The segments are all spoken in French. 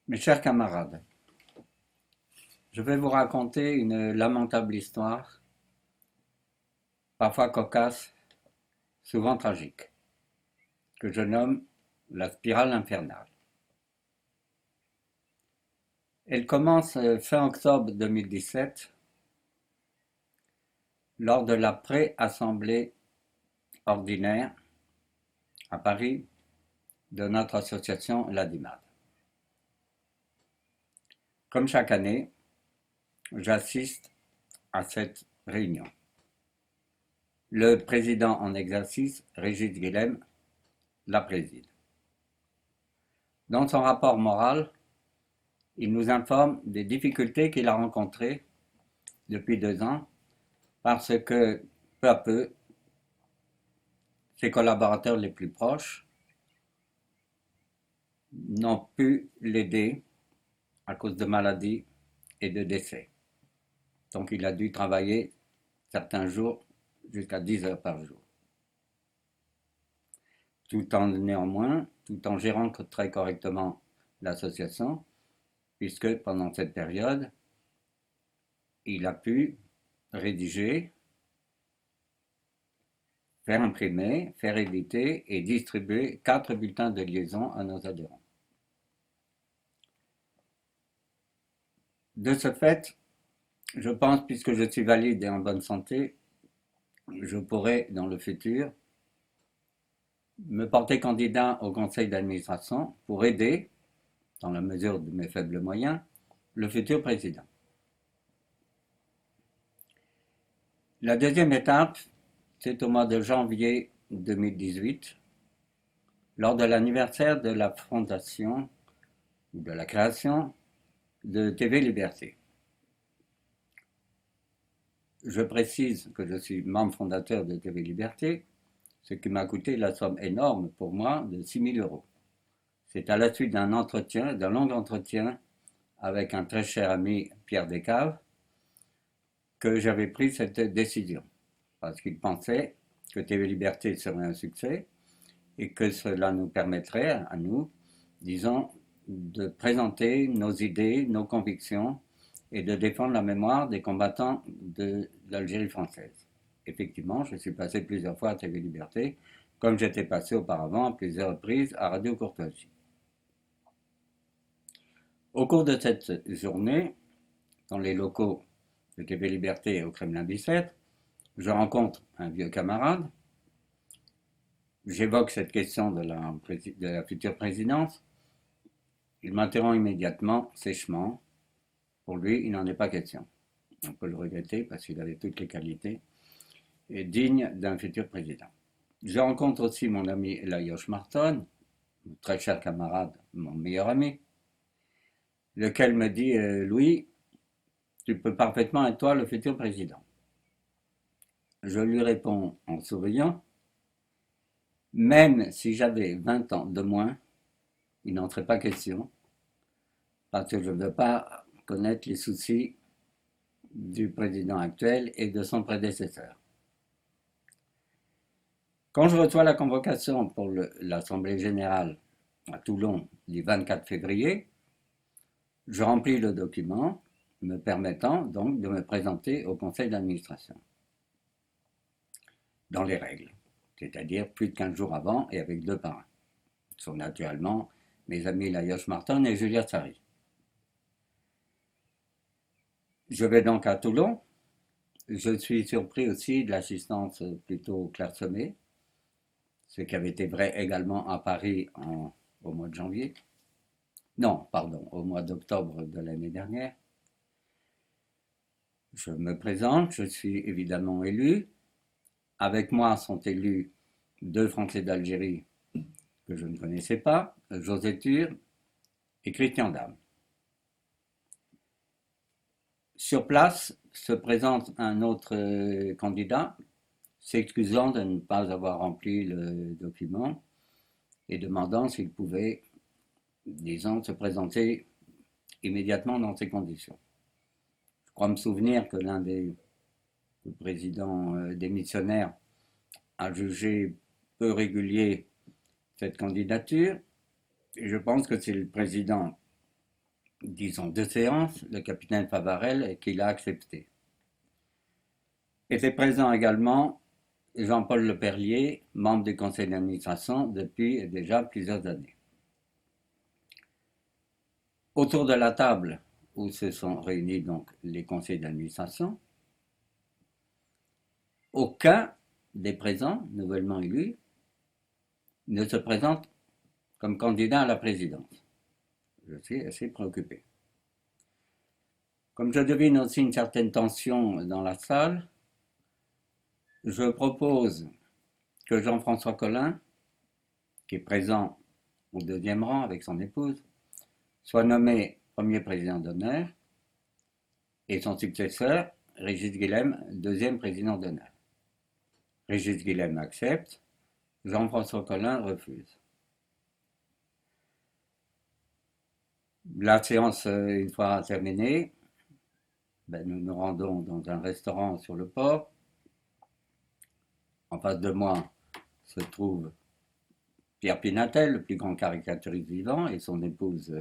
Mes chers camarades, je vais vous raconter une lamentable histoire, parfois cocasse, souvent tragique, que je nomme la spirale infernale. Elle commence fin octobre 2017, lors de la pré-assemblée ordinaire à Paris de notre association l'ADIMAD. Comme chaque année, j'assiste à cette réunion. Le président en exercice, Régis Guilhem, la préside. Dans son rapport moral, il nous informe des difficultés qu'il a rencontrées depuis 2 ans parce que, peu à peu, ses collaborateurs les plus proches n'ont pu l'aider à cause de maladies et de décès. Donc il a dû travailler certains jours jusqu'à 10 heures par jour. Tout en gérant très correctement l'association, puisque pendant cette période, il a pu rédiger, faire imprimer, faire éditer et distribuer 4 bulletins de liaison à nos adhérents. De ce fait, je pense, puisque je suis valide et en bonne santé, je pourrai, dans le futur, me porter candidat au conseil d'administration pour aider, dans la mesure de mes faibles moyens, le futur président. La deuxième étape, c'est au mois de janvier 2018, lors de l'anniversaire de la fondation, ou de la création de TV Liberté. Je précise que je suis membre fondateur de TV Liberté, ce qui m'a coûté la somme énorme pour moi de 6 000 euros. C'est à la suite d'un long entretien avec un très cher ami, Pierre Descaves, que j'avais pris cette décision. Parce qu'il pensait que TV Liberté serait un succès et que cela nous permettrait, à nous, disons, de présenter nos idées, nos convictions et de défendre la mémoire des combattants de l'Algérie française. Effectivement, je suis passé plusieurs fois à TV Liberté, comme j'étais passé auparavant à plusieurs reprises à Radio Courtoisie. Au cours de cette journée, dans les locaux de TV Liberté au Kremlin Bicêtre, je rencontre un vieux camarade. J'évoque cette question de la future présidence. Il m'interrompt immédiatement, sèchement. Pour lui, il n'en est pas question. On peut le regretter parce qu'il avait toutes les qualités et digne d'un futur président. Je rencontre aussi mon ami Lajos Marton, mon très cher camarade, mon meilleur ami, lequel me dit Louis, tu peux parfaitement être toi le futur président. Je lui réponds en souriant, même si j'avais 20 ans de moins, il n'en serait pas question, parce que je ne veux pas connaître les soucis du président actuel et de son prédécesseur. Quand je reçois la convocation pour l'Assemblée générale à Toulon du 24 février, je remplis le document me permettant donc de me présenter au conseil d'administration dans les règles, c'est-à-dire plus de 15 jours avant et avec 2 parrains. Ce sont naturellement mes amis Lajos Marton et Julia Tsari. Je vais donc à Toulon. Je suis surpris aussi de l'assistance plutôt clairsemée, ce qui avait été vrai également à Paris au mois de janvier. Non, pardon, au mois d'octobre de l'année dernière. Je me présente, je suis évidemment élu. Avec moi sont élus 2 Français d'Algérie que je ne connaissais pas, José Tur et Christian Dame. Sur place se présente un autre candidat, s'excusant de ne pas avoir rempli le document et demandant s'il pouvait, disons, se présenter immédiatement dans ces conditions. Je crois me souvenir que l'un des présidents démissionnaires a jugé peu régulier cette candidature. Et je pense que c'est le président disons, 2 séances, le capitaine Favarel, et qu'il a accepté. Était présent également Jean-Paul Leperlier, membre du conseil d'administration depuis déjà plusieurs années. Autour de la table où se sont réunis donc les conseils d'administration, aucun des présents nouvellement élus ne se présente comme candidat à la présidence. Je suis assez préoccupé. Comme je devine aussi une certaine tension dans la salle, je propose que Jean-François Collin, qui est présent au deuxième rang avec son épouse, soit nommé premier président d'honneur et son successeur, Régis Guilhem, deuxième président d'honneur. Régis Guilhem accepte, Jean-François Collin refuse. La séance, une fois terminée, nous nous rendons dans un restaurant sur le port. En face de moi se trouve Pierre Pinatel, le plus grand caricaturiste vivant, et son épouse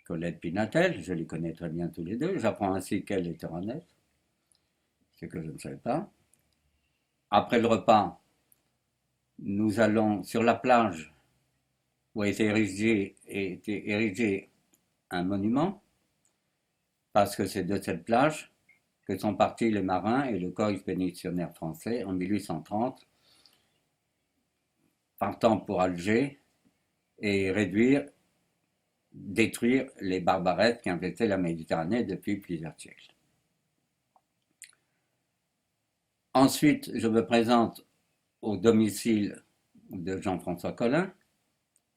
Colette Pinatel. Je les connais très bien tous les deux. J'apprends ainsi qu'elle était honnête, ce que je ne savais pas. Après le repas, nous allons sur la plage où a été érigé un monument, parce que c'est de cette plage que sont partis les marins et le corps expéditionnaire français en 1830, partant pour Alger et détruire les barbaresques qui infestaient la Méditerranée depuis plusieurs siècles. Ensuite, je me présente au domicile de Jean-François Collin,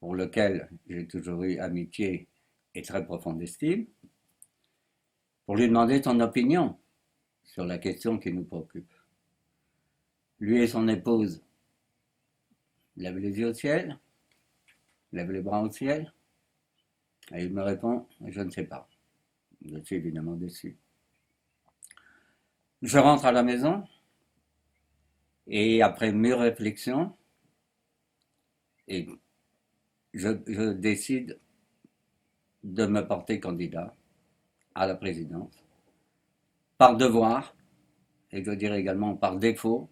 pour lequel j'ai toujours eu amitié et très profonde estime, pour lui demander son opinion sur la question qui nous préoccupe. Lui et son épouse lèvent les yeux au ciel, lèvent les bras au ciel, et il me répond « Je ne sais pas ». Je suis évidemment déçu. Je rentre à la maison, et après mûre réflexion, et je décide de me porter candidat à la présidence, par devoir, et je dirais également par défaut,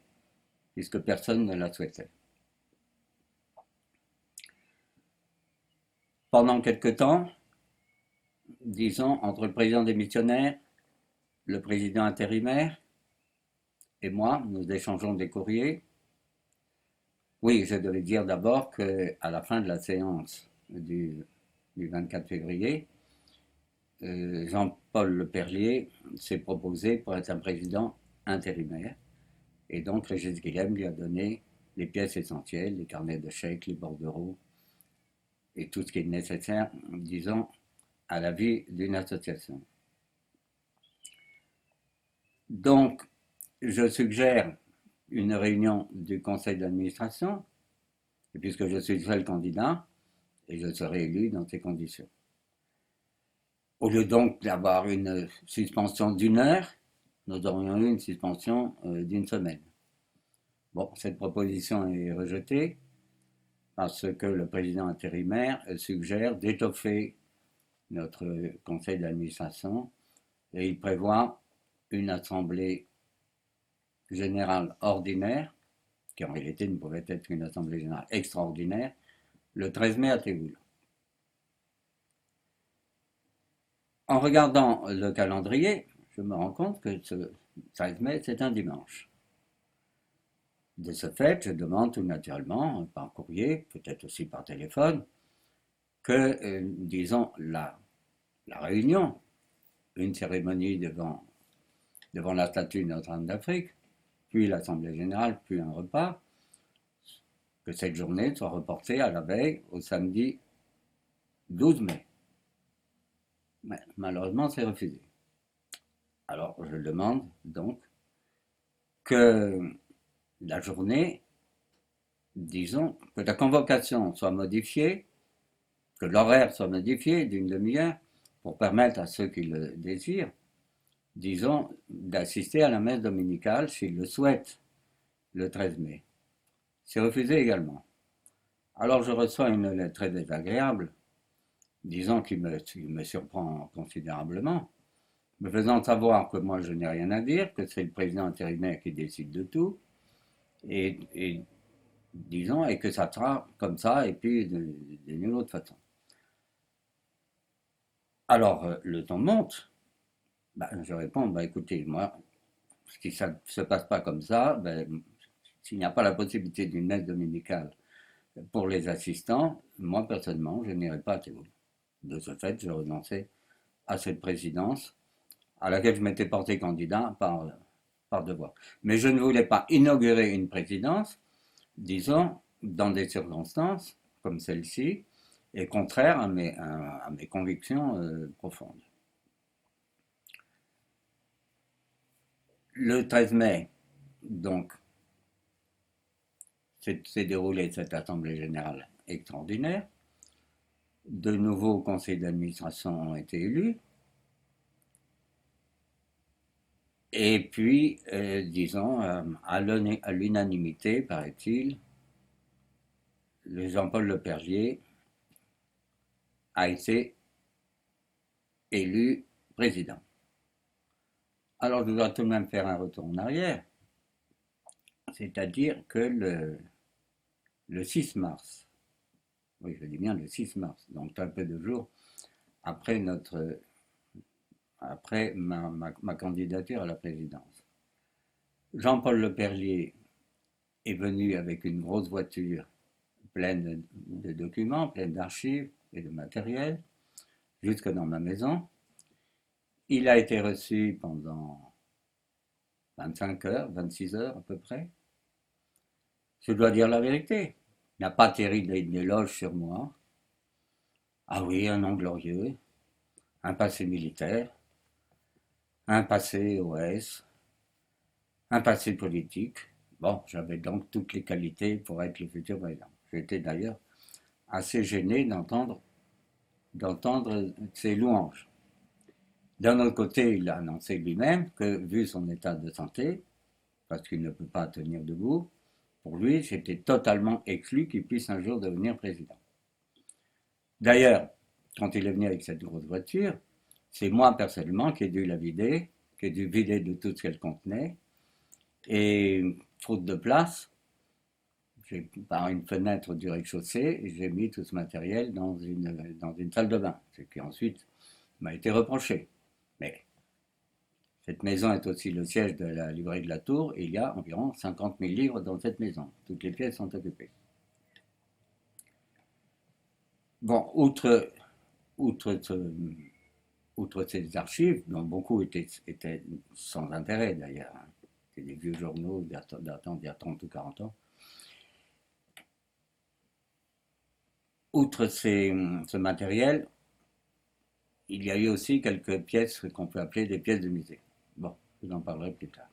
puisque personne ne la souhaitait. Pendant quelque temps, disons, entre le président démissionnaire, le président intérimaire et moi, nous échangeons des courriers. Oui, je devais dire d'abord qu'à la fin de la séance du 24 février, Jean-Paul Leperlier s'est proposé pour être un président intérimaire. Et donc, Régis Guilhem lui a donné les pièces essentielles, les carnets de chèques, les bordereaux et tout ce qui est nécessaire, disons, à la vie d'une association. Donc, je suggère une réunion du conseil d'administration, et puisque je suis le seul candidat, et je serai élu dans ces conditions. Au lieu donc d'avoir une suspension d'1 heure, nous aurions eu une suspension d'1 semaine. Bon, cette proposition est rejetée parce que le président intérimaire suggère d'étoffer notre conseil d'administration et il prévoit une assemblée générale ordinaire, qui en réalité ne pouvait être qu'une assemblée générale extraordinaire, le 13 mai à Théoul. En regardant le calendrier, je me rends compte que ce 13 mai, c'est un dimanche. De ce fait, je demande tout naturellement, par courrier, peut-être aussi par téléphone, que, disons, la réunion, une cérémonie devant la statue de Notre-Dame d'Afrique, puis l'Assemblée générale, puis un repas, que cette journée soit reportée à la veille, au samedi 12 mai. Mais malheureusement, c'est refusé. Alors, je demande donc que la journée, disons, que la convocation soit modifiée, que l'horaire soit modifié d'une demi-heure pour permettre à ceux qui le désirent, disons, d'assister à la messe dominicale s'ils le souhaitent, le 13 mai. C'est refusé également. Alors je reçois une lettre très désagréable disons qu'il me surprend considérablement, me faisant savoir que moi je n'ai rien à dire, que c'est le président intérimaire qui décide de tout, et disons, et que ça sera comme ça, et puis d'une autre façon. Alors, le ton monte, ben, je réponds, bah, écoutez, moi, si ça ne se passe pas comme ça, ben, s'il n'y a pas la possibilité d'une messe dominicale pour les assistants, moi personnellement, je n'irai pas à Théoul. De ce fait, je renonçais à cette présidence à laquelle je m'étais porté candidat par devoir. Mais je ne voulais pas inaugurer une présidence, disons, dans des circonstances comme celle-ci, et contraire à mes convictions profondes. Le 13 mai, donc, s'est déroulée cette assemblée générale extraordinaire. De nouveaux conseils d'administration ont été élus. Et puis, disons, à l'unanimité, paraît-il, Jean-Paul Leperrier a été élu président. Alors, je dois tout de même faire un retour en arrière, c'est-à-dire que le 6 mars, oui, je dis bien le 6 mars, donc un peu de jours après après ma candidature à la présidence, Jean-Paul Leperrier est venu avec une grosse voiture pleine de documents, pleine d'archives et de matériel, jusque dans ma maison. Il a été reçu pendant 25 heures, 26 heures à peu près. Je dois dire la vérité. Il n'a pas terrible d'éloges sur moi. Ah oui, un nom glorieux, un passé militaire, un passé OS, un passé politique. Bon, j'avais donc toutes les qualités pour être le futur président. J'étais d'ailleurs assez gêné d'entendre ces louanges. D'un autre côté, il a annoncé lui-même que, vu son état de santé, parce qu'il ne peut pas tenir debout, pour lui, c'était totalement exclu qu'il puisse un jour devenir président. D'ailleurs, quand il est venu avec cette grosse voiture, c'est moi personnellement qui ai dû la vider, qui ai dû vider de tout ce qu'elle contenait, et faute de place, par une fenêtre du rez-de-chaussée, j'ai mis tout ce matériel dans une salle de bain, ce qui ensuite m'a été reproché. Mais cette maison est aussi le siège de la librairie de la Tour, et il y a environ 50 000 livres dans cette maison. Toutes les pièces sont occupées. Bon, outre, outre ces archives, dont beaucoup étaient sans intérêt d'ailleurs, hein, c'est des vieux journaux datant d'il y a 30 ou 40 ans, outre ce matériel, il y a eu aussi quelques pièces qu'on peut appeler des pièces de musée. Bon, je vous en parlerai plus tard.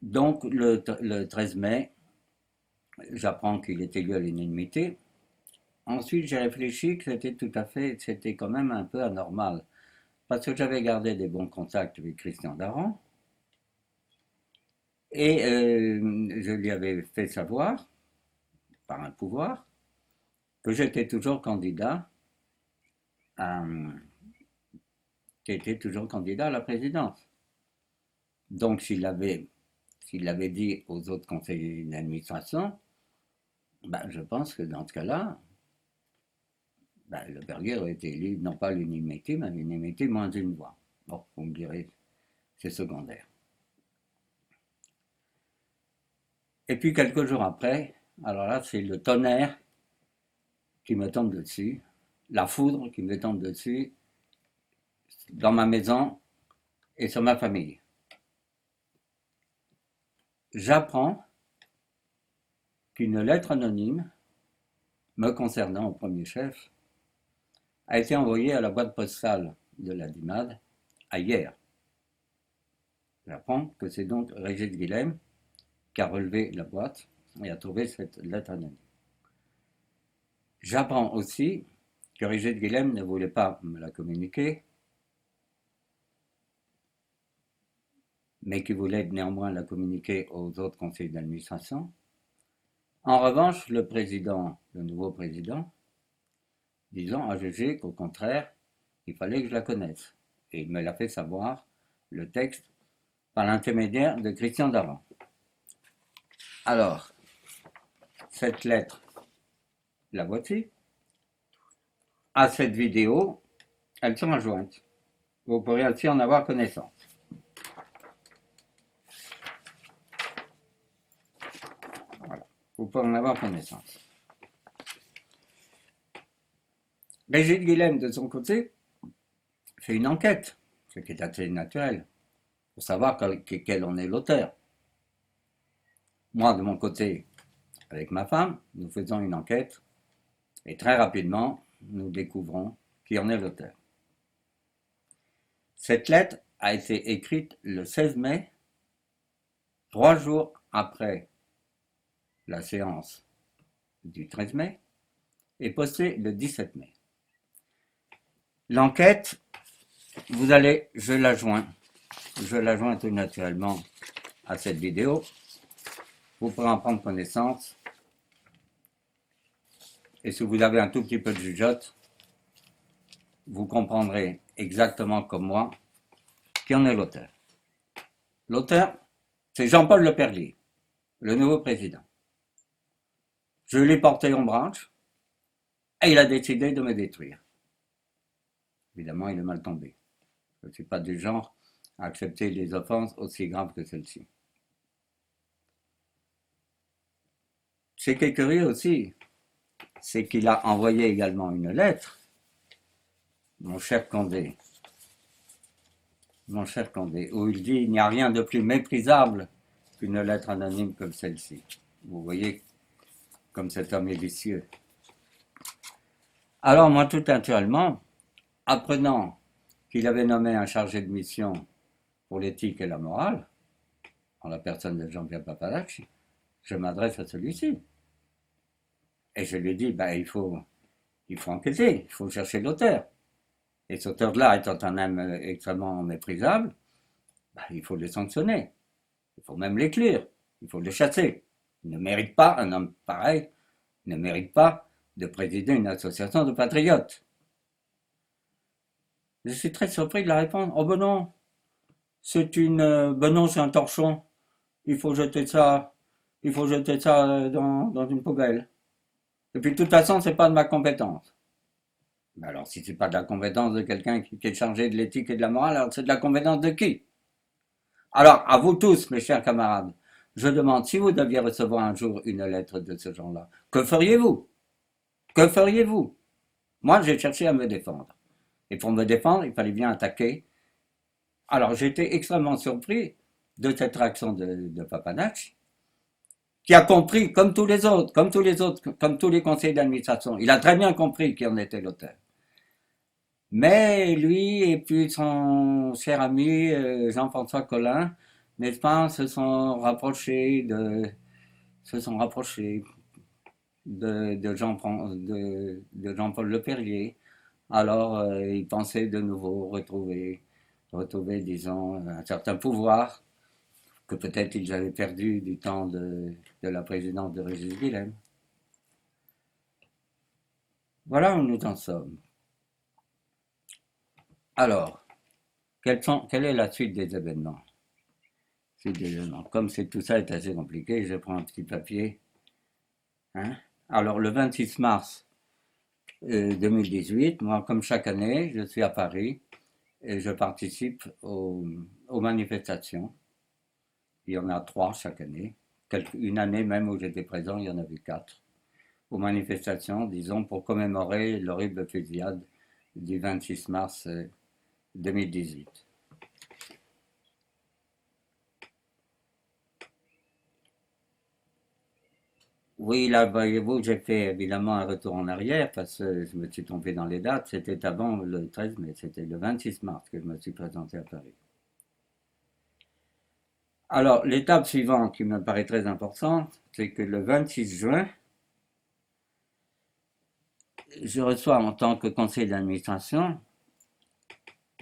Donc, le 13 mai, j'apprends qu'il est élu à l'unanimité. Ensuite, j'ai réfléchi que c'était quand même un peu anormal. Parce que j'avais gardé des bons contacts avec Christian Daran. Et je lui avais fait savoir, par un pouvoir, que j'étais toujours candidat à, la présidence. Donc, s'il l'avait dit aux autres conseillers d'administration, ben, je pense que dans ce cas-là, ben, le Berger aurait été élu, non pas à l'unanimité, mais à l'unanimité moins d'une voix. Bon, vous me direz, c'est secondaire. Et puis quelques jours après, alors là, c'est le tonnerre qui me tombe dessus, la foudre qui me tombe dessus, dans ma maison et sur ma famille. J'apprends qu'une lettre anonyme me concernant au premier chef a été envoyée à la boîte postale de la DIMAD à hier. J'apprends que c'est donc Régis Guilhem qui a relevé la boîte et a trouvé cette lettre anonyme. J'apprends aussi que Régis Guilhem ne voulait pas me la communiquer, mais qui voulait néanmoins la communiquer aux autres conseils d'administration, En revanche, le nouveau président, disant à Gégé qu'au contraire, il fallait que je la connaisse. Et il me l'a fait savoir, le texte, par l'intermédiaire de Christian Davant. Alors, cette lettre, la voici. À cette vidéo, elle sera jointe. Vous pourrez ainsi en avoir connaissance. Voilà. Vous pourrez en avoir connaissance. Brigitte Guilhem, de son côté, fait une enquête, ce qui est assez naturel, pour savoir quel en est l'auteur. Moi, de mon côté, avec ma femme, nous faisons une enquête et très rapidement, nous découvrons qui en est l'auteur. Cette lettre a été écrite le 16 mai, 3 jours après la séance du 13 mai, et postée le 17 mai. L'enquête, je la joins tout naturellement à cette vidéo. Vous pourrez en prendre connaissance. Et si vous avez un tout petit peu de jugeote, vous comprendrez exactement comme moi qui en est l'auteur. L'auteur, c'est Jean-Paul Leperlier, le nouveau président. Je l'ai porté en branche et il a décidé de me détruire. Évidemment, il est mal tombé. Je ne suis pas du genre à accepter des offenses aussi graves que celle-ci. Ce qui est curieux aussi, c'est qu'il a envoyé également une lettre, mon cher Condé, où il dit « Il n'y a rien de plus méprisable qu'une lettre anonyme comme celle-ci. » Vous voyez comme cet homme est vicieux. Alors moi, tout naturellement, apprenant qu'il avait nommé un chargé de mission pour l'éthique et la morale, en la personne de Jean-Pierre Papalacci, je m'adresse à celui-ci. Et je lui dis, il faut enquêter, il faut chercher l'auteur. Et cet auteur-là étant un homme extrêmement méprisable, il faut le sanctionner. Il faut même l'éclure, il faut le chasser. Il ne mérite pas, un homme pareil, ne mérite pas de présider une association de patriotes. Je suis très surpris de la réponse. Oh ben non, c'est un torchon. Il faut jeter ça dans une poubelle. Et puis de toute façon, c'est pas de ma compétence. Mais alors, si c'est pas de la compétence de quelqu'un qui est chargé de l'éthique et de la morale, alors c'est de la compétence de qui? Alors, à vous tous, mes chers camarades, je demande si vous deviez recevoir un jour une lettre de ce genre-là, que feriez-vous? Que feriez-vous? Moi, j'ai cherché à me défendre. Et pour me défendre, il fallait bien attaquer. Alors, j'ai été extrêmement surpris de cette réaction de Papanache, qui a compris, comme tous les autres, comme tous les conseillers d'administration, il a très bien compris qui en était l'auteur. Mais lui et puis son cher ami Jean-François Collin, n'est-ce pas, se sont rapprochés de Jean-Paul Leperlier. Alors, ils pensaient de nouveau retrouver, disons, un certain pouvoir que peut-être ils avaient perdu du temps de la présidence de Régis Guilhem. Voilà où nous en sommes. Alors, quelle est la suite des événements? Comme tout ça est assez compliqué, je prends un petit papier. Hein? Alors, le 26 mars 2018, moi, comme chaque année, je suis à Paris et je participe aux manifestations. Il y en a 3 chaque année. Une année même où j'étais présent, il y en avait 4. Aux manifestations, disons, pour commémorer l'horrible fusillade du 26 mars 2018. Oui, là, voyez-vous, j'ai fait évidemment un retour en arrière parce que je me suis trompé dans les dates. C'était avant le 13 mai, c'était le 26 mars que je me suis présenté à Paris. Alors, l'étape suivante qui me paraît très importante, c'est que le 26 juin, je reçois en tant que conseiller d'administration,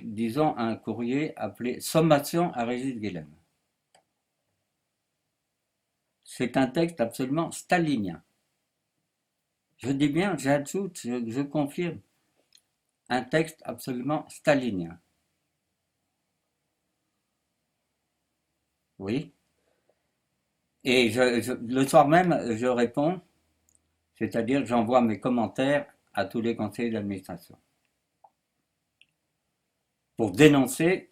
disons, un courrier appelé Sommation à Régis Guilhem. C'est un texte absolument stalinien. Je dis bien, j'ajoute, je confirme, un texte absolument stalinien. Oui. Et le soir même, je réponds, c'est-à-dire j'envoie mes commentaires à tous les conseillers d'administration pour dénoncer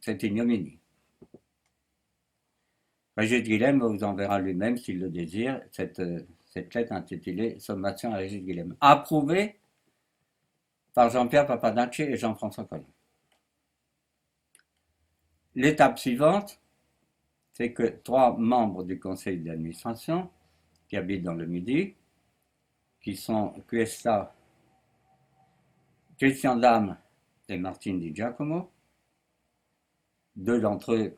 cette ignominie. Régis Guilhem vous enverra lui-même, s'il le désire, cette lettre intitulée Sommation à Régis Guilhem, approuvée par Jean-Pierre Papanacci et Jean-François Collin. L'étape suivante, c'est que 3 membres du conseil d'administration qui habitent dans le Midi, qui sont Cuesta, Christian Dame et Martine Di Giacomo, 2 d'entre eux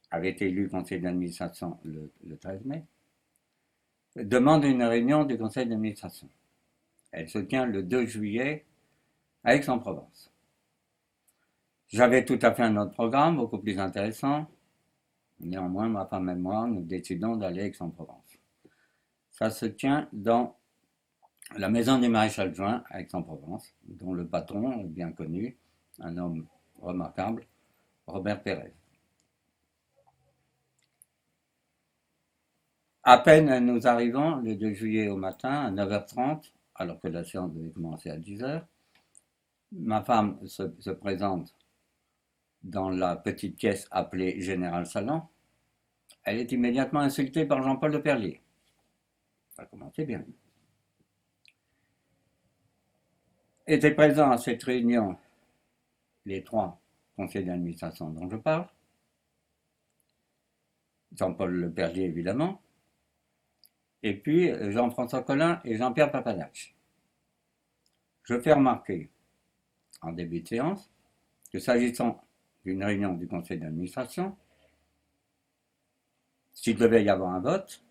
avaient été élus conseil d'administration le 13 mai, demandent une réunion du conseil d'administration. Elle se tient le 2 juillet à Aix-en-Provence. J'avais tout à fait un autre programme, beaucoup plus intéressant. Néanmoins, ma femme et moi, nous décidons d'aller à Aix-en-Provence. Ça se tient dans la maison du maréchal Juin à Aix-en-Provence, dont le patron est bien connu, un homme remarquable, Robert Pérez. À peine nous arrivons le 2 juillet au matin à 9h30, alors que la séance devait commencer à 10h. Ma femme se présente dans la petite pièce appelée Général Salon. Elle est immédiatement insultée par Jean-Paul de Perlier. Ça commençait bien. Étaient présents à cette réunion les 3 conseillers d'administration dont je parle. Jean-Paul Le Perlier, évidemment, et puis Jean-François Collin et Jean-Pierre Papanacci. Je fais remarquer, en début de séance, que s'agissant d'une réunion du conseil d'administration, s'il devait y avoir un vote,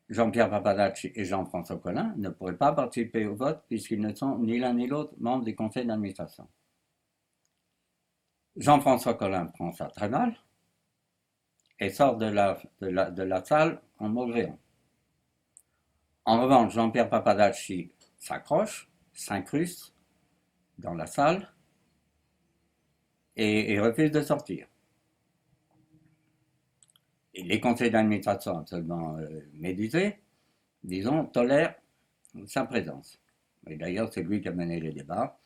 Jean-Pierre Papanacci et Jean-François Collin ne pourraient pas participer au vote puisqu'ils ne sont ni l'un ni l'autre membres du conseil d'administration. Jean-François Collin prend ça très mal et sort de la salle en maugréant. En revanche, Jean-Pierre Papanacci s'accroche, s'incruste dans la salle et refuse de sortir. Et les conseils d'administration absolument médusés, disons, tolèrent sa présence. Et d'ailleurs, c'est lui qui a mené les débats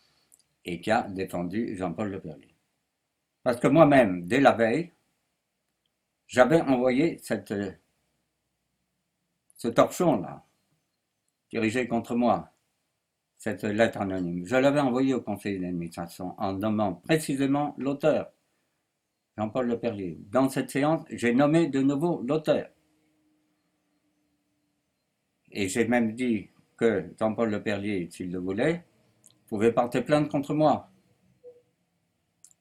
et qui a défendu Jean-Paul Le Perlier. Parce que moi-même, dès la veille, j'avais envoyé ce torchon-là, dirigé contre moi, cette lettre anonyme. Je l'avais envoyée au conseil d'administration en nommant précisément l'auteur, Jean-Paul Le Perlier. Dans cette séance, j'ai nommé de nouveau l'auteur. Et j'ai même dit que Jean-Paul Le Perlier, s'il le voulait, pouvait porter plainte contre moi.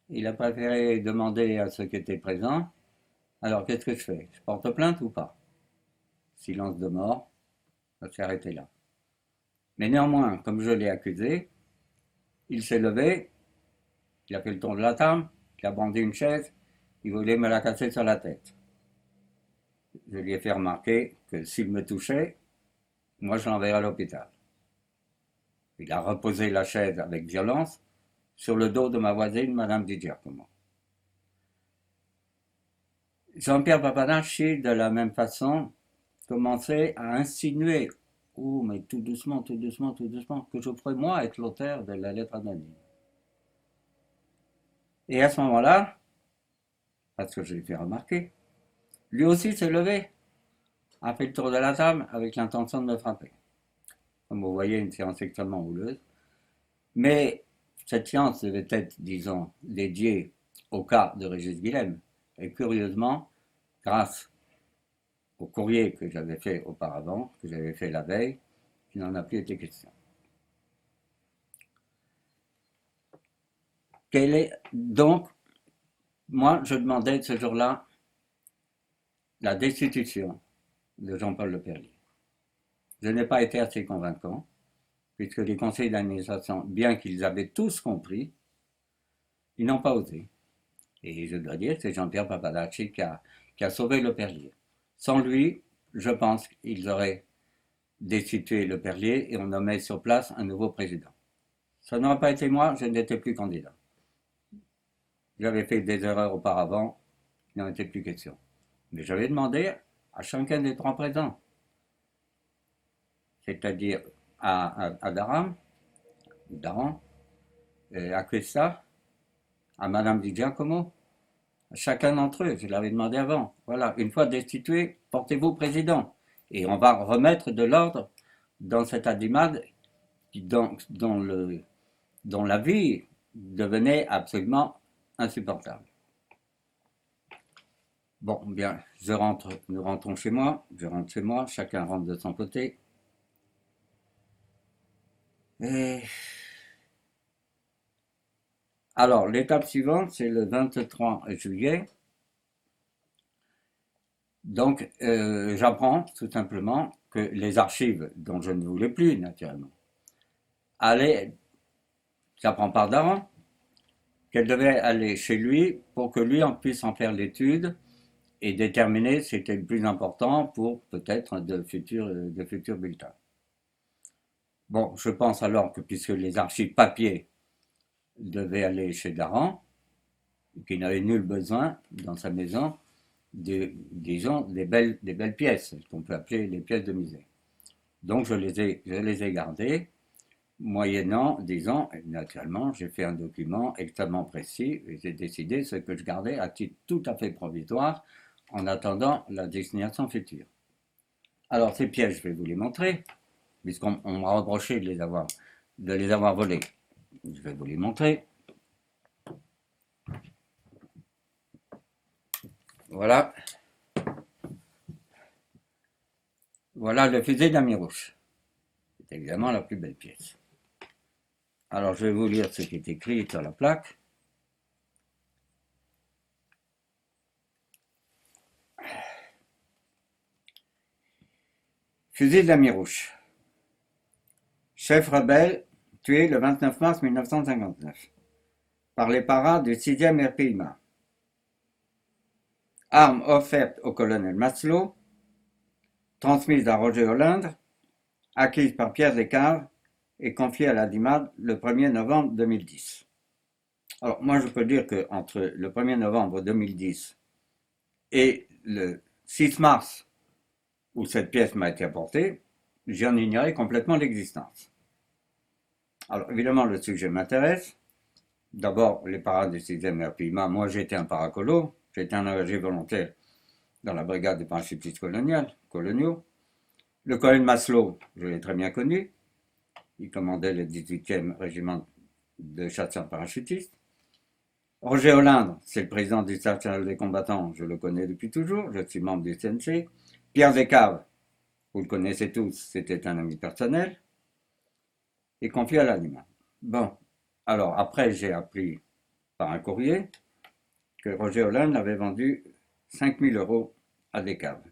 Il a préféré demander à ceux qui étaient présents, alors qu'est-ce que je fais? Je porte plainte ou pas? Silence de mort, ça s'est arrêté là. Mais néanmoins, comme je l'ai accusé, il s'est levé, il a fait le tour de la table, il a brandi une chaise, il voulait me la casser sur la tête. Je lui ai fait remarquer que s'il me touchait, moi je l'enverrais à l'hôpital. Il a reposé la chaise avec violence sur le dos de ma voisine, Madame Di Giacomo. Jean-Pierre Papanacci, de la même façon, commençait à insinuer, oh mais tout doucement, tout doucement, tout doucement, que je pourrais moi être l'auteur de la lettre anonyme. Et à ce moment-là, parce que je l'ai fait remarquer, lui aussi s'est levé, a fait le tour de la table avec l'intention de me frapper. Comme vous voyez, une séance extrêmement houleuse. Mais cette séance devait être, disons, dédiée au cas de Régis Guilhem. Et curieusement, grâce au courrier que j'avais fait auparavant, que j'avais fait la veille, il n'en a plus été question. Donc, moi, je demandais ce jour-là la destitution de Jean-Paul Le Perlier. Je n'ai pas été assez convaincant, puisque les conseils d'administration, bien qu'ils avaient tous compris, ils n'ont pas osé. Et je dois dire que c'est Jean-Pierre Papadacci qui a sauvé le Perlier. Sans lui, je pense qu'ils auraient destitué le Perlier et on nommait sur place un nouveau président. Ça n'aurait pas été moi, je n'étais plus candidat. J'avais fait des erreurs auparavant, il n'en était plus question. Mais j'avais demandé à chacun des trois présents, c'est-à-dire à Daran, à Christa, à Madame Di Giacomo, à chacun d'entre eux, je l'avais demandé avant. Voilà, une fois destitué, portez-vous président. Et on va remettre de l'ordre dans cette Adimad dont la vie devenait absolument insupportable. Bon, bien, nous rentrons chez moi, je rentre chez moi, chacun rentre de son côté. Et alors, l'étape suivante, c'est le 23 juillet. Donc, j'apprends tout simplement que les archives, dont je ne voulais plus, naturellement, j'apprends par Daran, qu'elle devait aller chez lui pour que lui en puisse en faire l'étude et déterminer ce qui était le plus important pour peut-être de futurs bulletins. Bon, je pense alors que puisque les archives papier devaient aller chez Daran, qu'il n'avait nul besoin dans sa maison disons, des belles pièces, qu'on peut appeler les pièces de musée. Donc je les ai gardées, moyennant, disons, naturellement, j'ai fait un document extrêmement précis et j'ai décidé ce que je gardais à titre tout à fait provisoire en attendant la destination future. Alors ces pièces, je vais vous les montrer, puisqu'on m'a reproché de les avoir volées. Je vais vous les montrer. Voilà. Voilà le fusil d'Amirouche. C'est évidemment la plus belle pièce. Alors je vais vous lire ce qui est écrit sur la plaque. Fusil d'Amirouche. Chef rebelle tué le 29 mars 1959 par les paras du 6e RPIMA. Arme offerte au colonel Maslow, transmise à Roger Hollande, acquise par Pierre Descaves et confiée à la DIMAD le 1er novembre 2010. Alors moi je peux dire qu'entre le 1er novembre 2010 et le 6 mars où cette pièce m'a été apportée, j'en ignorais complètement l'existence. Alors évidemment le sujet m'intéresse. D'abord les paras du 6e RPIMA, moi j'étais un paracolo, j'étais un engagé volontaire dans la brigade des parachutistes coloniaux. Le colonel Maslow, je l'ai très bien connu, il commandait le 18e régiment de chasseurs parachutistes. Roger Hollande, c'est le président du staff national des combattants, je le connais depuis toujours, je suis membre du CNC. Pierre Descaves, vous le connaissez tous, c'était un ami personnel, et confié à l'animal. Bon, alors après j'ai appris par un courrier que Roger Hollande avait vendu 5 000 € à Descaves,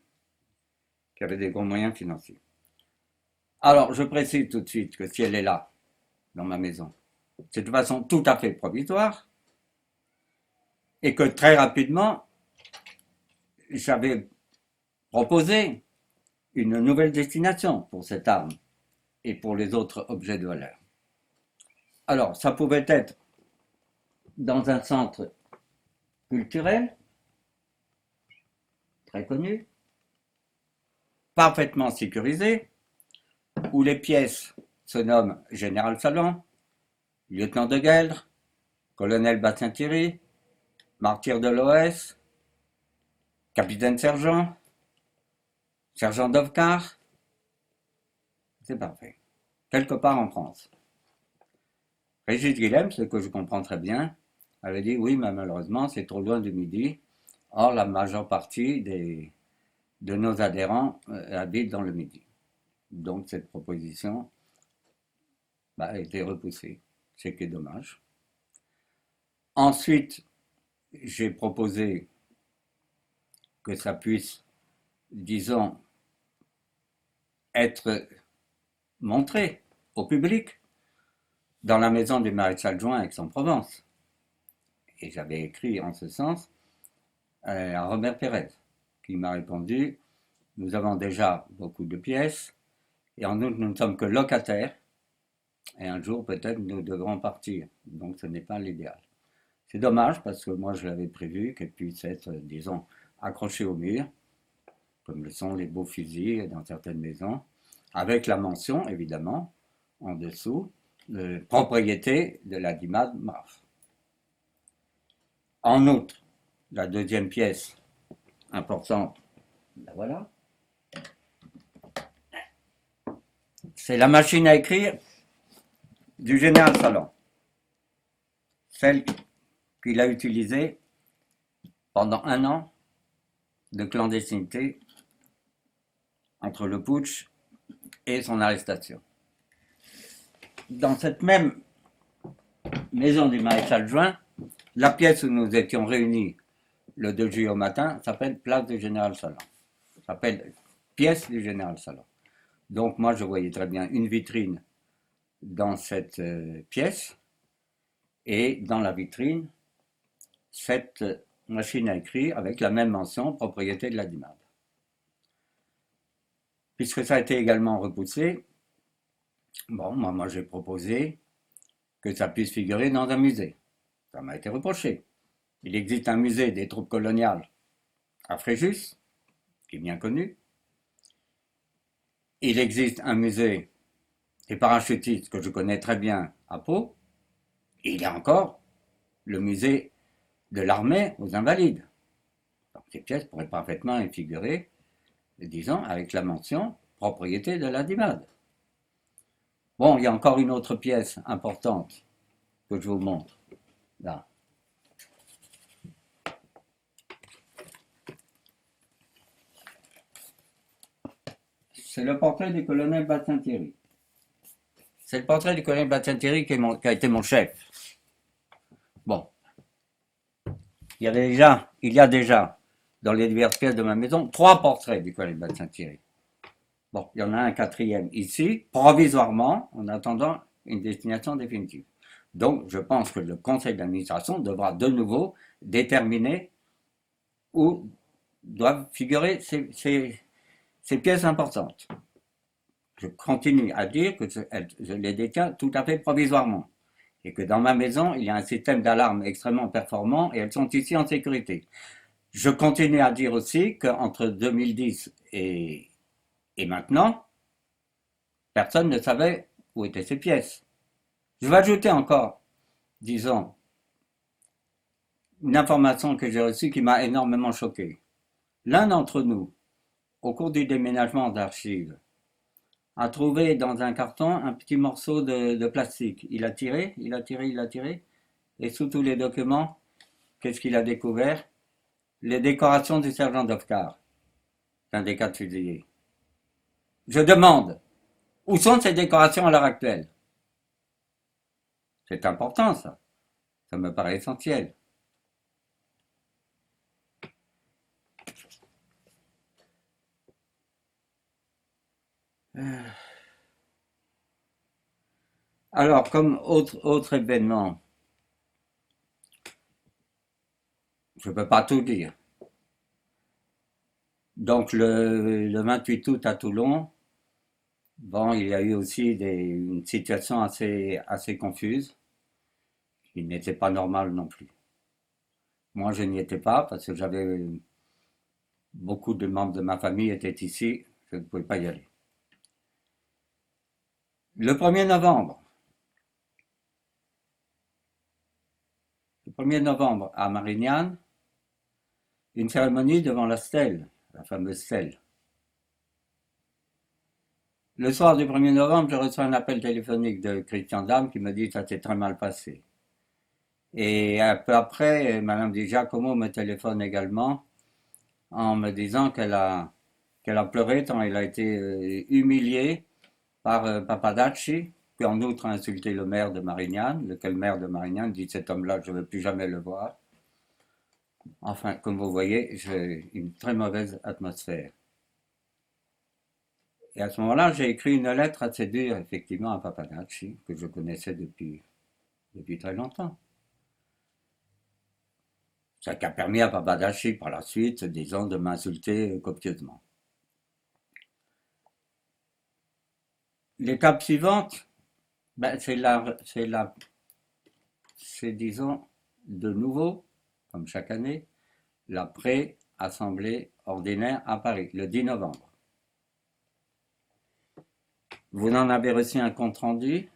qui avait des gros moyens financiers. Alors je précise tout de suite que si elle est là, dans ma maison, c'est de façon tout à fait provisoire, et que très rapidement, j'avais proposé une nouvelle destination pour cette arme et pour les autres objets de valeur. Alors, ça pouvait être dans un centre culturel, très connu, parfaitement sécurisé, où les pièces se nomment Général Salon, Lieutenant de Gueldre, Colonel Bastien-Thierry, Martyr de l'OS, Capitaine Sergent, Sergent Dovcar. C'est parfait. Quelque part en France. Régis Guilhem, ce que je comprends très bien, avait dit oui, mais malheureusement, c'est trop loin du Midi. Or, la majeure partie de nos adhérents habitent dans le Midi. Donc, cette proposition a été repoussée, ce qui est dommage. Ensuite, j'ai proposé que ça puisse, disons, être montré au public dans la maison du maréchal Juin à Aix-en-Provence. Et j'avais écrit en ce sens à Robert Pérez, qui m'a répondu, nous avons déjà beaucoup de pièces, et en outre, nous ne sommes que locataires, et un jour peut-être nous devrons partir. Donc ce n'est pas l'idéal. C'est dommage parce que moi je l'avais prévu qu'elle puisse être, disons, accrochée au mur, comme le sont les beaux fusils dans certaines maisons, avec la mention, évidemment, en dessous, de propriété de la DIMAD MAF. En outre, la deuxième pièce importante, ben voilà, c'est la machine à écrire du général Salon, celle qu'il a utilisée pendant 1 an de clandestinité entre le putsch et son arrestation. Dans cette même maison du maréchal Juin, la pièce où nous étions réunis le 2 juillet au matin s'appelle Place du Général Salon. S'appelle Pièce du Général Salon. Donc moi je voyais très bien une vitrine dans cette pièce et dans la vitrine cette machine à écrire avec la même mention propriété de la DIMAD. Puisque ça a été également repoussé, bon, moi j'ai proposé que ça puisse figurer dans un musée. Ça m'a été reproché. Il existe un musée des troupes coloniales à Fréjus, qui est bien connu. Il existe un musée des parachutistes que je connais très bien à Pau. Et il y a encore le musée de l'armée aux Invalides. Donc ces pièces pourraient parfaitement y figurer, disons, avec la mention propriété de la DIMAD. Bon, il y a encore une autre pièce importante que je vous montre. Là. C'est le portrait du colonel Bastien-Thierry. C'est le portrait du colonel Bastien-Thierry qui a été mon chef. Bon. Il y a déjà, dans les diverses pièces de ma maison, 3 portraits du colonel Bastien-Thierry. Bon, il y en a un 4e ici, provisoirement, en attendant une destination définitive. Donc, je pense que le conseil d'administration devra de nouveau déterminer où doivent figurer ces pièces importantes. Je continue à dire que je les détiens tout à fait provisoirement et que dans ma maison, il y a un système d'alarme extrêmement performant et elles sont ici en sécurité. Je continue à dire aussi qu'entre 2010 et maintenant, personne ne savait où étaient ces pièces. Je vais ajouter encore, disons, une information que j'ai reçue qui m'a énormément choqué. L'un d'entre nous, au cours du déménagement d'archives, a trouvé dans un carton un petit morceau de plastique. Il a tiré, et sous tous les documents, qu'est-ce qu'il a découvert? Les décorations du sergent Dovkar, l'un des 4 fusillés. Je demande, où sont ces décorations à l'heure actuelle? C'est important ça, ça me paraît essentiel. Alors, comme autre événement, je ne peux pas tout dire. Donc, le 28 août à Toulon, bon, il y a eu aussi une situation assez confuse, qui n'était pas normale non plus. Moi, je n'y étais pas parce que beaucoup de membres de ma famille étaient ici, je ne pouvais pas y aller. Le 1er novembre, à Marignane, une cérémonie devant la stèle, la fameuse stèle. Le soir du 1er novembre, je reçois un appel téléphonique de Christian Dame qui me dit que ça s'est très mal passé. Et un peu après, Madame Di Giacomo me téléphone également en me disant qu'elle a pleuré tant elle a été humiliée par Papadacci, qui en outre a insulté le maire de Marignane, lequel maire de Marignane dit cet homme-là, je ne veux plus jamais le voir. Enfin, comme vous voyez, j'ai une très mauvaise atmosphère. Et à ce moment-là, j'ai écrit une lettre assez dure, effectivement, à Papadacci, que je connaissais depuis très longtemps. Ça qui a permis à Babadachi par la suite, disons, de m'insulter copieusement. L'étape suivante, ben, c'est, disons, de nouveau, comme chaque année, la pré-assemblée ordinaire à Paris, le 10 novembre. Vous en avez reçu un compte-rendu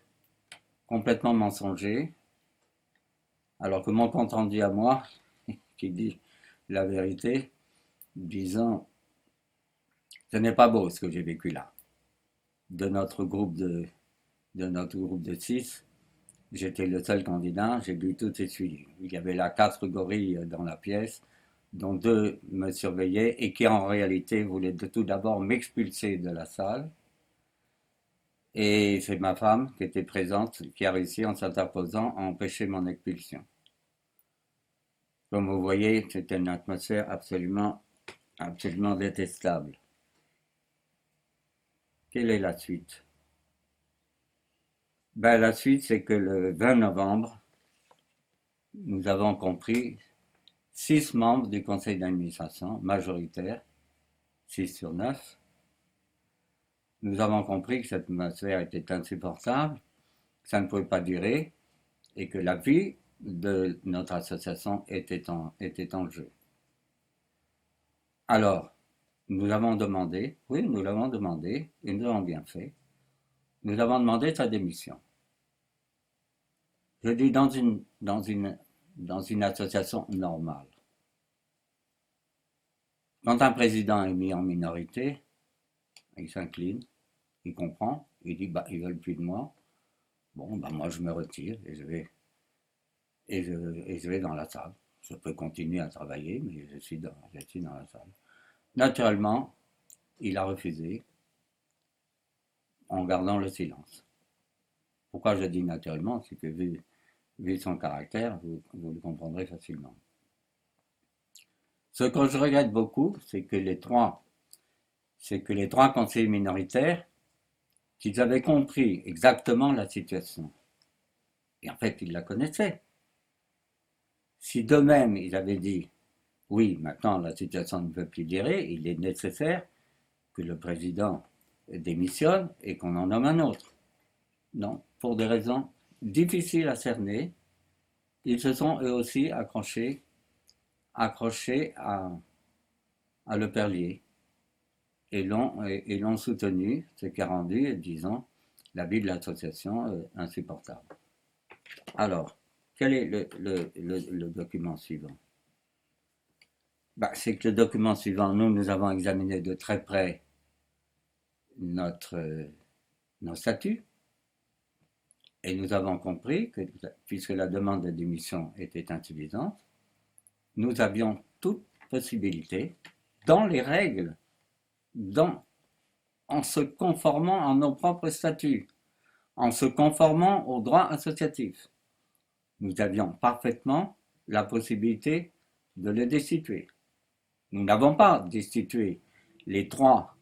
complètement mensonger, alors que mon compte-rendu à moi, qui dit la vérité, disant, ce n'est pas beau ce que j'ai vécu là. De notre groupe de 6, j'étais le seul candidat, j'ai dû tout essuyer. Il y avait là 4 gorilles dans la pièce, dont 2 me surveillaient et qui en réalité voulaient tout d'abord m'expulser de la salle. Et c'est ma femme qui était présente qui a réussi en s'interposant à empêcher mon expulsion. Comme vous voyez, c'était une atmosphère absolument détestable. Quelle est la suite? Ben, la suite, c'est que le 20 novembre, nous avons compris 6 membres du conseil d'administration majoritaire, 6 sur 9. Nous avons compris que cette atmosphère était insupportable, que ça ne pouvait pas durer et que la vie de notre association était en jeu. Alors, nous avons demandé, oui, nous l'avons demandé, et nous l'avons bien fait, nous avons demandé sa démission. Je dis dans une association normale. Quand un président est mis en minorité, il s'incline, il comprend, il dit bah ils veulent plus de moi. Bon bah moi je me retire et je vais dans la salle. Je peux continuer à travailler, mais je suis dans la salle. Naturellement, il a refusé en gardant le silence. Pourquoi je dis naturellement? C'est que vu son caractère, vous le comprendrez facilement. Ce que je regrette beaucoup, c'est que les trois conseillers minoritaires, qu'ils avaient compris exactement la situation. Et en fait, ils la connaissaient. Si d'eux-mêmes, ils avaient dit, oui, maintenant la situation ne peut plus durer, il est nécessaire que le président démissionne et qu'on en nomme un autre. Non, pour des raisons difficiles à cerner, ils se sont eux aussi accrochés à Leperlier et l'ont soutenu, ce qui a rendu, disons, la vie de l'association insupportable. Alors, quel est le document suivant? C'est que le document suivant, nous avons examiné de très près nos statuts et nous avons compris que, puisque la demande de démission était insuffisante, nous avions toute possibilité, dans les règles, en se conformant à nos propres statuts, en se conformant au droit associatif. Nous avions parfaitement la possibilité de le destituer. Nous n'avons pas destitué les 3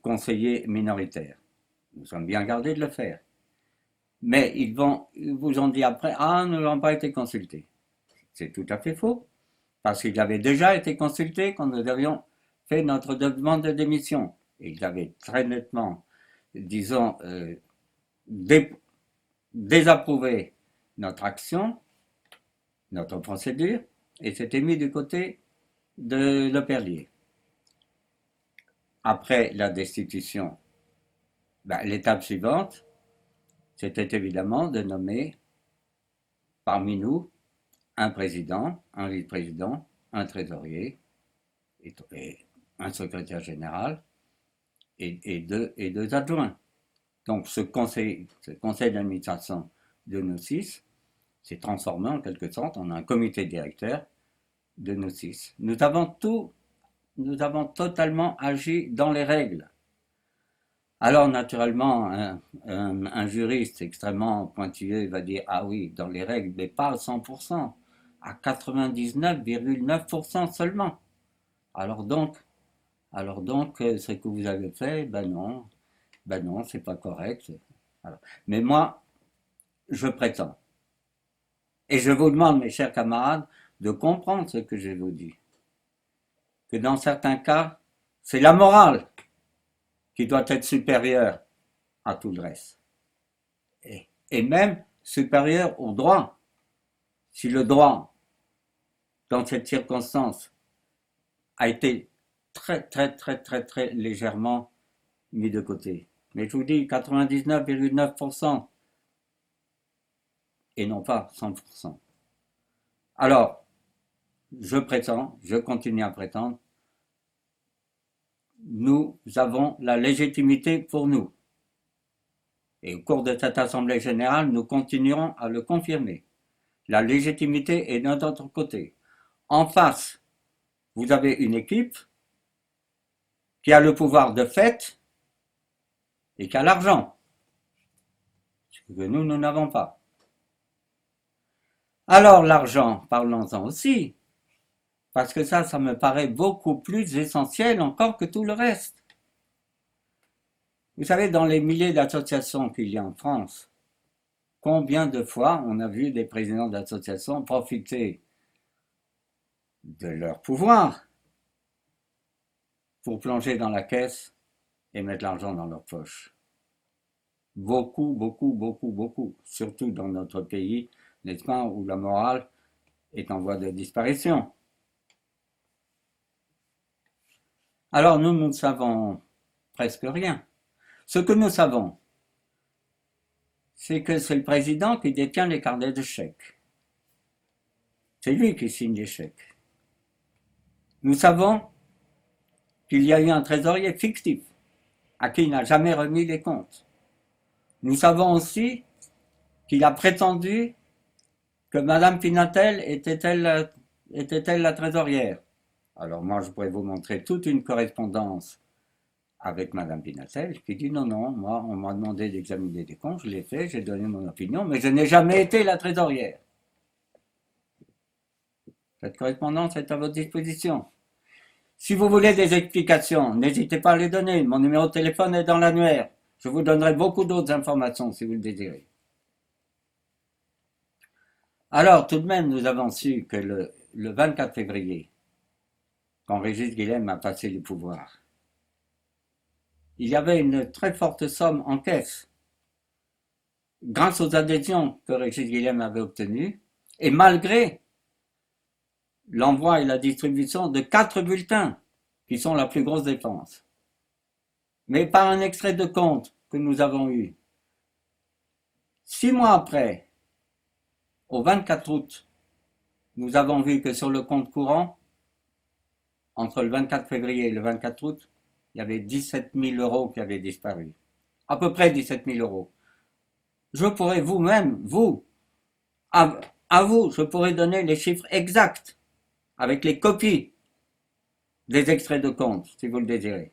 conseillers minoritaires. Nous sommes bien gardés de le faire. Mais ils vous ont dit après, ah, nous n'avons pas été consultés. C'est tout à fait faux, parce qu'ils avaient déjà été consultés quand nous avions fait notre demande de démission. Et ils avaient très nettement, disons, désapprouvé notre action, notre procédure, et s'était mis du côté de Leperlier. Après la destitution, l'étape suivante, c'était évidemment de nommer parmi nous un président, un vice-président, un trésorier, et un secrétaire général et deux adjoints. Donc ce conseil d'administration de nos 6 s'est transformé en quelque sorte en un comité directeur de nos 6. Nous avons totalement agi dans les règles. Alors naturellement, un juriste extrêmement pointilleux va dire « Ah oui, dans les règles, mais pas à 100%, à 99,9% seulement. » Alors donc, ce que vous avez fait, non, c'est pas correct. Alors, mais moi, je prétends, et je vous demande, mes chers camarades, de comprendre ce que je vous dis. Que dans certains cas, c'est la morale qui doit être supérieure à tout le reste. Et même supérieure au droit. Si le droit, dans cette circonstance, a été très légèrement mis de côté. Mais je vous dis 99,9% et non pas 100%. Alors, je prétends, je continue à prétendre, nous avons la légitimité pour nous. Et au cours de cette Assemblée générale, nous continuerons à le confirmer. La légitimité est de notre côté. En face, vous avez une équipe qui a le pouvoir de fait et qui a l'argent, ce que nous n'avons pas. Alors l'argent, parlons-en aussi, parce que ça me paraît beaucoup plus essentiel encore que tout le reste. Vous savez, dans les milliers d'associations qu'il y a en France, combien de fois on a vu des présidents d'associations profiter de leur pouvoir pour plonger dans la caisse et mettre l'argent dans leur poche. Beaucoup, surtout dans notre pays, n'est-ce pas, où la morale est en voie de disparition. Alors nous ne savons presque rien. Ce que nous savons, c'est que c'est le président qui détient les carnets de chèques. C'est lui qui signe les chèques. Nous savons qu'il y a eu un trésorier fictif à qui il n'a jamais remis les comptes. Nous savons aussi qu'il a prétendu que Madame Pinatel était-elle la trésorière. Alors moi, je pourrais vous montrer toute une correspondance avec Madame Pinatel qui dit non, moi, on m'a demandé d'examiner des comptes, je l'ai fait, j'ai donné mon opinion, mais je n'ai jamais été la trésorière. Cette correspondance est à votre disposition. Si vous voulez des explications, n'hésitez pas à les donner. Mon numéro de téléphone est dans l'annuaire. Je vous donnerai beaucoup d'autres informations si vous le désirez. Alors, tout de même, nous avons su que le 24 février, quand Régis Guilhem a passé le pouvoir, il y avait une très forte somme en caisse, grâce aux adhésions que Régis Guilhem avait obtenues, et malgré l'envoi et la distribution de 4 bulletins, qui sont la plus grosse dépense. Mais par un extrait de compte que nous avons eu, 6 mois après, au 24 août, nous avons vu que sur le compte courant, entre le 24 février et le 24 août, il y avait 17 000 euros qui avaient disparu. À peu près 17 000 euros. Je pourrais vous-même, à vous, je pourrais donner les chiffres exacts, avec les copies des extraits de compte, si vous le désirez.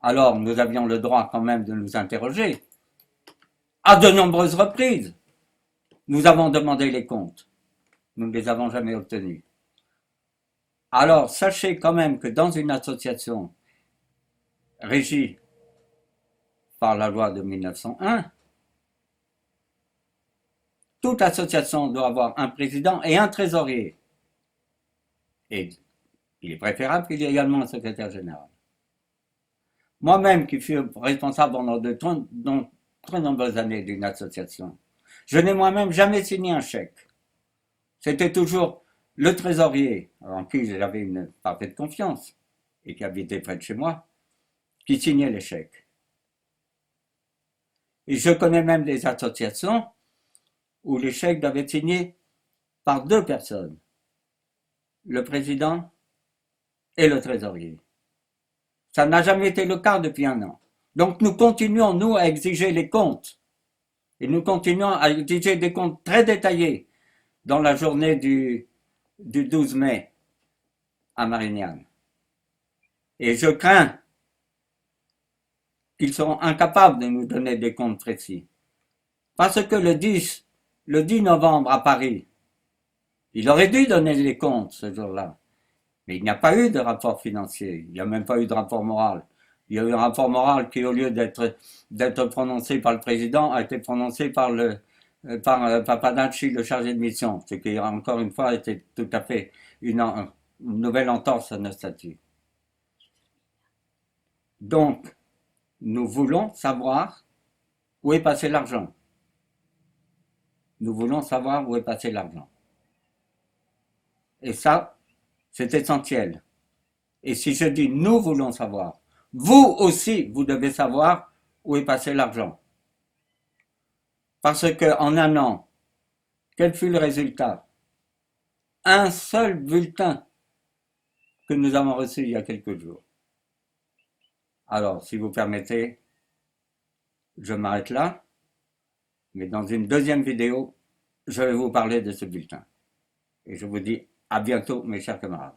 Alors, nous avions le droit quand même de nous interroger. À de nombreuses reprises, nous avons demandé les comptes. Nous ne les avons jamais obtenus. Alors, sachez quand même que dans une association régie par la loi de 1901, toute association doit avoir un président et un trésorier. Et il est préférable qu'il y ait également un secrétaire général. Moi-même, qui fus responsable pendant de très nombreuses années d'une association, je n'ai moi-même jamais signé un chèque. C'était toujours le trésorier, en qui j'avais une parfaite confiance, et qui habitait près de chez moi, qui signait les chèques. Et je connais même des associations où les chèques doivent être signés par 2 personnes, le président et le trésorier. Ça n'a jamais été le cas depuis 1 an. Donc nous continuons, nous, à exiger les comptes. Et nous continuons à exiger des comptes très détaillés dans la journée du 12 mai à Marignane. Et je crains qu'ils seront incapables de nous donner des comptes précis. Parce que le 10 novembre à Paris, il aurait dû donner les comptes ce jour-là. Mais il n'y a pas eu de rapport financier, il n'y a même pas eu de rapport moral. Il y a eu un rapport moral qui, au lieu d'être prononcé par le président, a été prononcé par le par Papanacci, le chargé de mission, ce qui encore une fois était tout à fait une nouvelle entorse à notre statut. Donc, nous voulons savoir où est passé l'argent. Nous voulons savoir où est passé l'argent. Et ça, c'est essentiel. Et si je dis nous voulons savoir, vous aussi, vous devez savoir où est passé l'argent. Parce qu'en un an, quel fut le résultat? Un seul bulletin que nous avons reçu il y a quelques jours. Alors, si vous permettez, je m'arrête là, mais dans une deuxième vidéo, je vais vous parler de ce bulletin. Et je vous dis à bientôt, mes chers camarades.